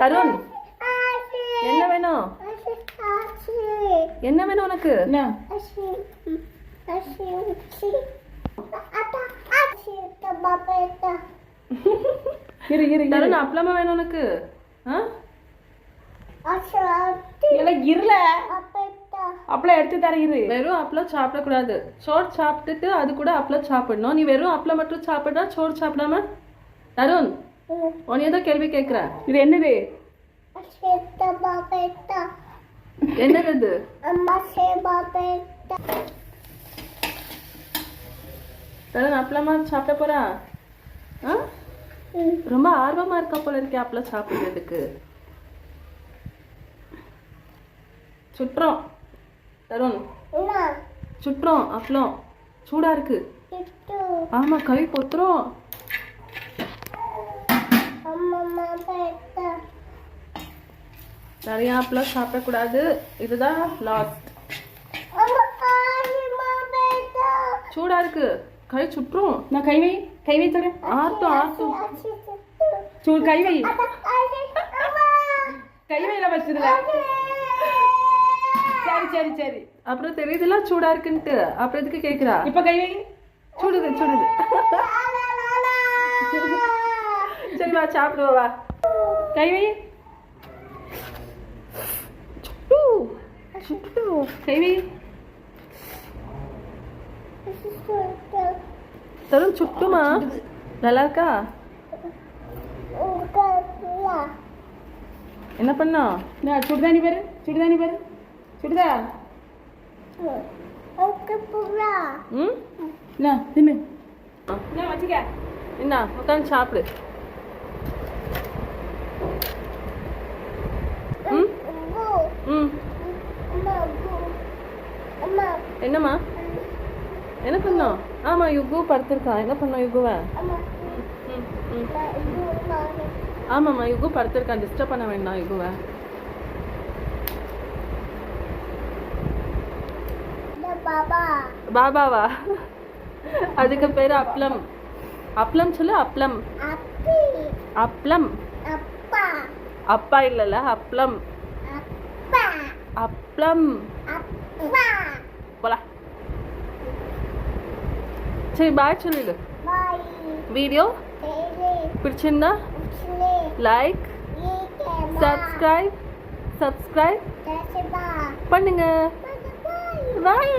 தருண், என்ன வேணும்? என்ன வேணும் உனக்கு? தருண், அப்பளமா வேணும் உனக்கு? அப்பளம் எடுத்து தர இரு. வெறும் அப்பளம் சாப்பிடக்கூடாது. சோறு சாப்பிட்டுட்டு அது கூட அப்பளம் சாப்பிடணும். நீ வெறும் அப்பளம் மட்டும் சாப்பிடுறா, சோறு சாப்பிடாம? தருண், உன்னை ஏதோ கேள்வி கேட்குற. இது என்னது? என்னது இது? தருண், அப்பளமா சாப்பிட போறா? ரொம்ப ஆர்வமா இருக்கா போல இருக்கே அப்பளம் சாப்பிடுறதுக்கு. சுட்டுறோம் தருண், சுட்டுறோம். அப்பளம் சூடா இருக்கு. ஆமா, கை பொத்துறோம். நிறைய அப்பளம் சாப்பிடக்கூடாது. இதுதான் லாஸ்ட். சூடா இருக்கு, கை சுட்டுரும். நான் கை வை சொல்றேன். ஆட்டும் சூடு கை வை வைல வச்சதுல. சரி சரி சரி. அப்புறம் தெரியுதுல சூடா இருக்குன்ட்டு. அப்புறம் எதுக்கு கேக்குறா? இப்ப கை வை. சுடுது. சரி வா, சாப்பிடுவா வா. கை வை. கை வை. தருண், சுட்டுமா? நல்லா இருக்கா? என்ன பண்ணா? சுடுதானி பாரு. சுடுதா. தின்னு. வச்சுக்க. என்ன உட்காந்து சாப்பிடு. என்னம்மா என்ன பண்ணோம்? ஆமா, யுகு படுத்திருக்கா. என்ன பண்ணோம் யுகுவை? ஆமாம்மா, யுகு படுத்திருக்கான். டிஸ்டர்ப் பண்ண வேண்டாம் யுகுவை. பாபாவா? அதுக்கு பேரு அப்பளம். அப்பளம் சொல்லு. அப்பளம். அப்பா இல்லல, அப்பளம். அப்பளம். போலாம். சரி, பாய் சொல்லிடு. வீடியோ பிடிச்சிருந்தா லைக், சப்ஸ்கிரைப் பண்ணுங்க. பாய்.